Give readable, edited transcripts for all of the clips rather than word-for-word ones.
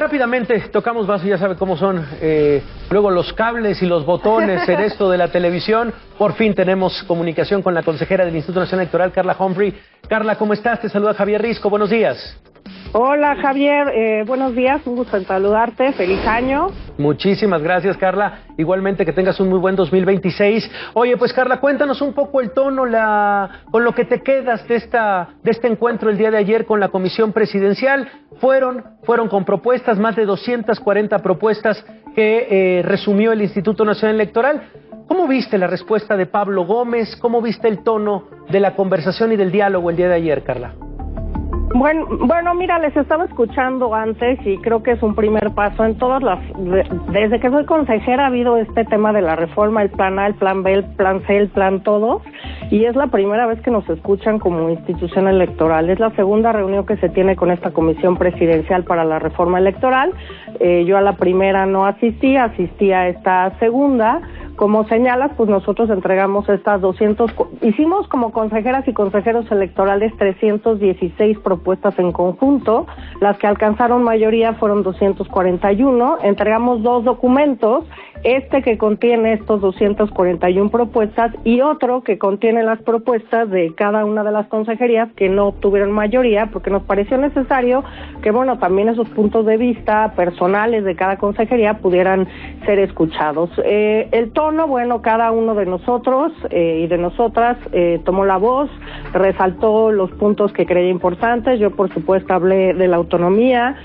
Rápidamente tocamos base, ya sabe cómo son luego los cables y los botones en esto de la televisión. Por fin tenemos comunicación con la consejera del Instituto Nacional Electoral, Carla Humphrey. Carla, ¿cómo estás? Te saluda Javier Risco, buenos días. Hola Javier, buenos días, un gusto en saludarte, feliz año. Muchísimas gracias, Carla, igualmente que tengas un muy buen 2026. Oye, pues Carla, cuéntanos un poco el tono, con lo que te quedas de este encuentro el día de ayer con la Comisión Presidencial. Fueron con propuestas, más de 240 propuestas que resumió el Instituto Nacional Electoral. ¿Cómo viste la respuesta de Pablo Gómez? ¿Cómo viste el tono de la conversación y del diálogo el día de ayer, Carla? Bueno, mira, les estaba escuchando antes y creo que es un primer paso en todas desde que soy consejera ha habido este tema de la reforma, el plan A, el plan B, el plan C, el plan todo, y es la primera vez que nos escuchan como institución electoral. Es la segunda reunión que se tiene con esta comisión presidencial para la reforma electoral. Yo a la primera no asistí a esta segunda. Como señalas, pues nosotros entregamos estas hicimos como consejeras y consejeros electorales 316 propuestas en conjunto, las que alcanzaron mayoría fueron 241, entregamos 2 documentos, este que contiene estos 241 propuestas y otro que contiene las propuestas de cada una de las consejerías que no obtuvieron mayoría, porque nos pareció necesario que, bueno, también esos puntos de vista personales de cada consejería pudieran ser escuchados. El tono, bueno, cada uno de nosotros y de nosotras tomó la voz, resaltó los puntos que creía importantes. Yo, por supuesto, hablé de la autonomía,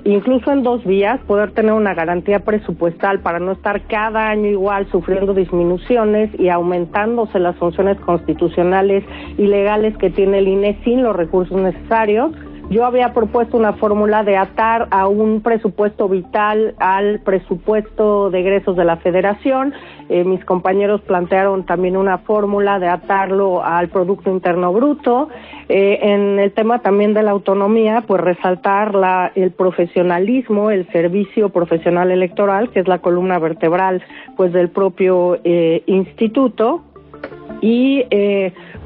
incluso en 2 vías, poder tener una garantía presupuestal para no estar cada año igual sufriendo disminuciones y aumentándose las funciones constitucionales y legales que tiene el INE sin los recursos necesarios. Yo había propuesto una fórmula de atar a un presupuesto vital al presupuesto de egresos de la Federación. Mis compañeros plantearon también una fórmula de atarlo al Producto Interno Bruto. En el tema también de la autonomía, pues resaltar el profesionalismo, el servicio profesional electoral, que es la columna vertebral pues del propio instituto. Y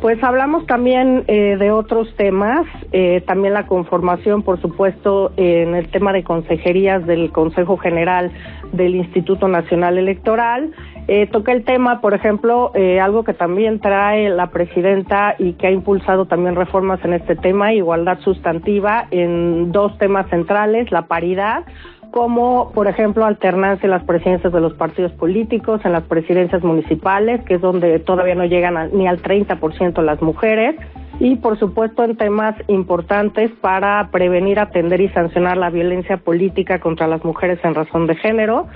pues hablamos también de otros temas, también la conformación, por supuesto, en el tema de consejerías del Consejo General del Instituto Nacional Electoral. Toqué el tema, por ejemplo, algo que también trae la presidenta y que ha impulsado también reformas en este tema, igualdad sustantiva, en 2 temas centrales, la paridad, como, por ejemplo, alternancia en las presidencias de los partidos políticos, en las presidencias municipales, que es donde todavía no llegan ni al 30% las mujeres, y, por supuesto, en temas importantes para prevenir, atender y sancionar la violencia política contra las mujeres en razón de género.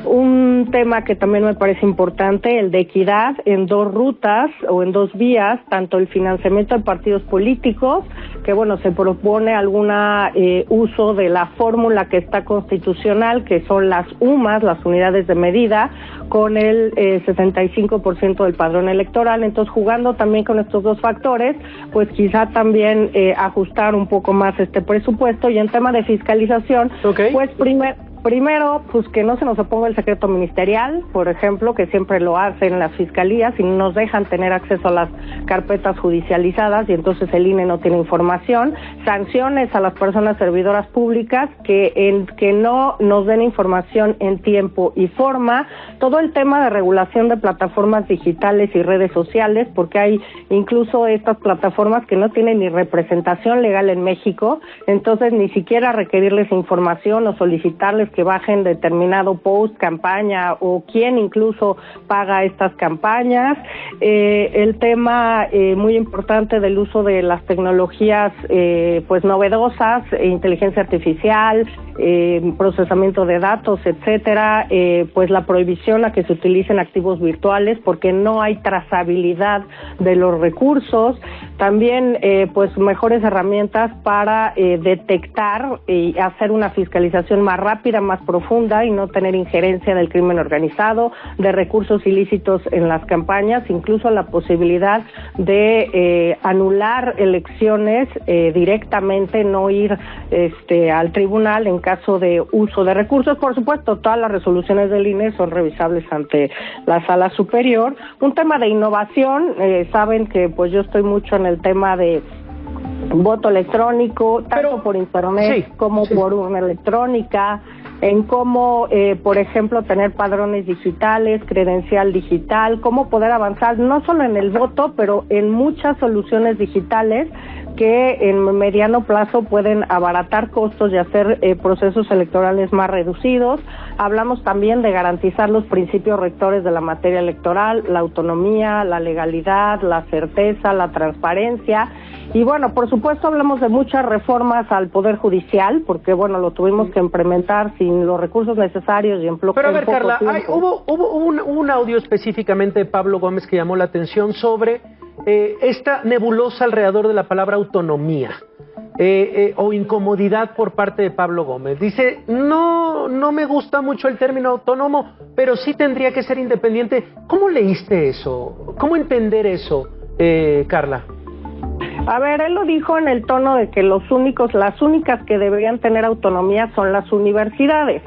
Un tema que también me parece importante, el de equidad en 2 rutas o en 2 vías, tanto el financiamiento de partidos políticos, que bueno, se propone alguna uso de la fórmula que está constitucional, que son las UMAS, las unidades de medida, con el 65% del padrón electoral. Entonces, jugando también con estos 2 factores, pues quizá también ajustar un poco más este presupuesto. Y en tema de fiscalización, pues primero, pues que no se nos oponga el secreto ministerial, por ejemplo, que siempre lo hacen las fiscalías y no nos dejan tener acceso a las carpetas judicializadas y entonces el INE no tiene información. Sanciones a las personas servidoras públicas que no nos den información en tiempo y forma. Todo el tema de regulación de plataformas digitales y redes sociales, porque hay incluso estas plataformas que no tienen ni representación legal en México, entonces ni siquiera requerirles información o solicitarles que bajen determinado post, campaña o quién incluso paga estas campañas. El tema muy importante del uso de las tecnologías pues novedosas, inteligencia artificial, procesamiento de datos, etcétera, pues la prohibición a que se utilicen activos virtuales porque no hay trazabilidad de los recursos. También pues mejores herramientas para detectar y hacer una fiscalización más rápida, más profunda y no tener injerencia del crimen organizado, de recursos ilícitos en las campañas, incluso la posibilidad de anular elecciones directamente, no ir al tribunal en caso de uso de recursos. Por supuesto, todas las resoluciones del INE son revisables ante la Sala Superior. Un tema de innovación, saben que pues yo estoy mucho en el tema de voto electrónico, tanto por internet como por urna electrónica, en cómo, por ejemplo, tener padrones digitales, credencial digital, cómo poder avanzar no solo en el voto, pero en muchas soluciones digitales que en mediano plazo pueden abaratar costos y hacer procesos electorales más reducidos. Hablamos también de garantizar los principios rectores de la materia electoral, la autonomía, la legalidad, la certeza, la transparencia. Y bueno, por supuesto hablamos de muchas reformas al Poder Judicial, porque bueno, lo tuvimos que implementar sin los recursos necesarios y en poco tiempo. Pero a ver, Carla, hubo un audio específicamente de Pablo Gómez que llamó la atención sobre esta nebulosa alrededor de la palabra autonomía o incomodidad por parte de Pablo Gómez. Dice, no me gusta mucho el término autónomo, pero sí tendría que ser independiente. ¿Cómo leíste eso? ¿Cómo entender eso, Carla? A ver, él lo dijo en el tono de que las únicas que deberían tener autonomía son las universidades.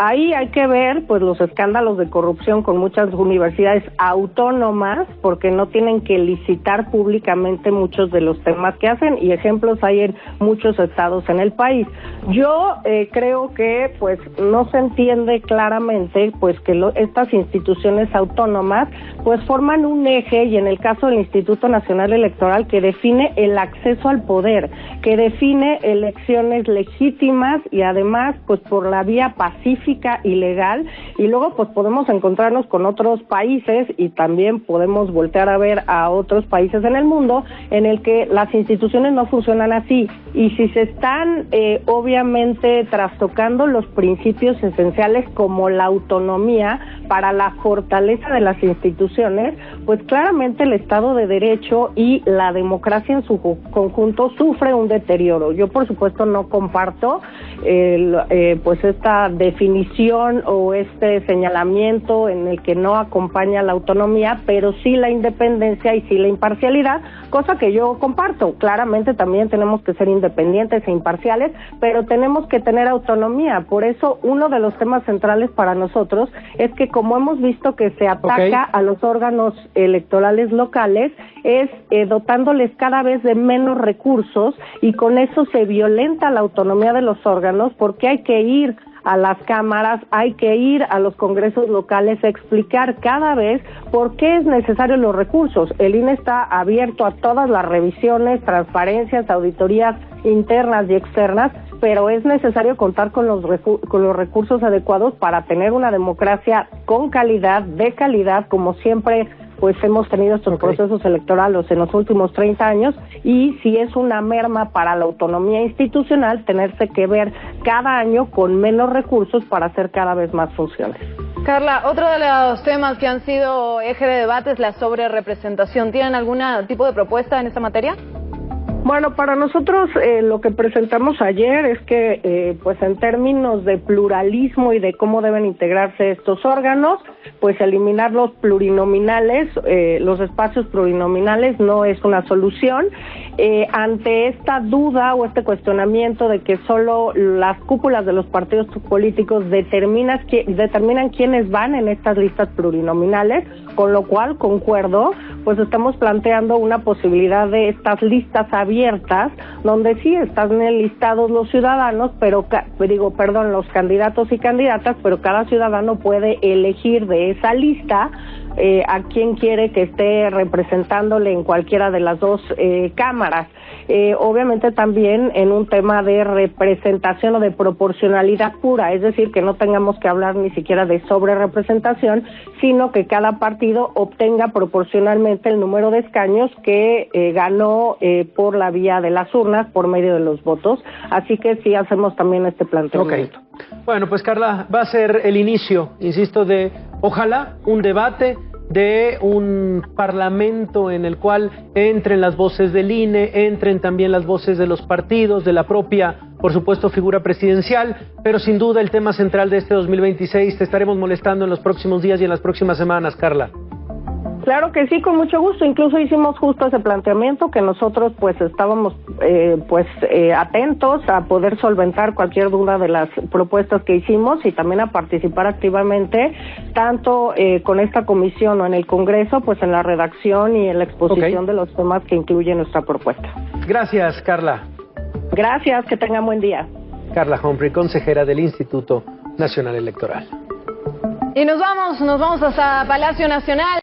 Ahí hay que ver pues los escándalos de corrupción con muchas universidades autónomas, porque no tienen que licitar públicamente muchos de los temas que hacen, y ejemplos hay en muchos estados en el país. Yo creo que pues no se entiende claramente pues que estas instituciones autónomas pues forman un eje, y en el caso del Instituto Nacional Electoral, que define el acceso al poder, que define elecciones legítimas y además pues por la vía pacífica y legal, y luego pues podemos encontrarnos con otros países y también podemos voltear a ver a otros países en el mundo en el que las instituciones no funcionan así, y si se están obviamente trastocando los principios esenciales como la autonomía para la fortaleza de las instituciones, pues claramente el Estado de Derecho y la democracia en su conjunto sufre un deterioro. Yo por supuesto no comparto pues esta definición o este señalamiento en el que no acompaña la autonomía, pero sí la independencia y sí la imparcialidad, cosa que yo comparto. Claramente también tenemos que ser independientes e imparciales, pero tenemos que tener autonomía. Por eso uno de los temas centrales para nosotros es que, como hemos visto que se ataca a los órganos electorales locales, es dotándoles cada vez de menos recursos, y con eso se violenta la autonomía de los órganos, porque hay que ir a las cámaras, hay que ir a los congresos locales a explicar cada vez por qué es necesario los recursos. El INE está abierto a todas las revisiones, transparencias, auditorías internas y externas, pero es necesario contar con los recursos adecuados para tener una democracia con calidad, de calidad, como siempre pues hemos tenido estos procesos electorales en los últimos 30 años, y si es una merma para la autonomía institucional tenerse que ver cada año con menos recursos para hacer cada vez más funciones. Carla, otro de los temas que han sido eje de debate es la sobrerepresentación. ¿Tienen algún tipo de propuesta en esta materia? Bueno, para nosotros lo que presentamos ayer es que, pues en términos de pluralismo y de cómo deben integrarse estos órganos, pues eliminar los plurinominales, los espacios plurinominales no es una solución. Ante esta duda o este cuestionamiento de que solo las cúpulas de los partidos políticos determinan quiénes van en estas listas plurinominales, con lo cual concuerdo, pues estamos planteando una posibilidad de estas listas abiertas, donde sí están enlistados los ciudadanos, los candidatos y candidatas, pero cada ciudadano puede elegir de esa lista a quien quiere que esté representándole en cualquiera de las dos cámaras. Obviamente también en un tema de representación o de proporcionalidad pura, es decir, que no tengamos que hablar ni siquiera de sobrerepresentación, sino que cada partido obtenga proporcionalmente el número de escaños que ganó por la vía de las urnas, por medio de los votos. Así que sí hacemos también este planteamiento. Bueno, pues Carla, va a ser el inicio, insisto, de ojalá un debate, de un parlamento en el cual entren las voces del INE, entren también las voces de los partidos, de la propia, por supuesto, figura presidencial, pero sin duda el tema central de este 2026. Te estaremos molestando en los próximos días y en las próximas semanas, Carla. Claro que sí, con mucho gusto. Incluso hicimos justo ese planteamiento que nosotros pues estábamos atentos a poder solventar cualquier duda de las propuestas que hicimos y también a participar activamente tanto con esta comisión o en el Congreso, pues en la redacción y en la exposición de los temas que incluye nuestra propuesta. Gracias, Carla. Gracias, que tengan buen día. Carla Humphrey, consejera del Instituto Nacional Electoral. Y nos vamos hasta Palacio Nacional.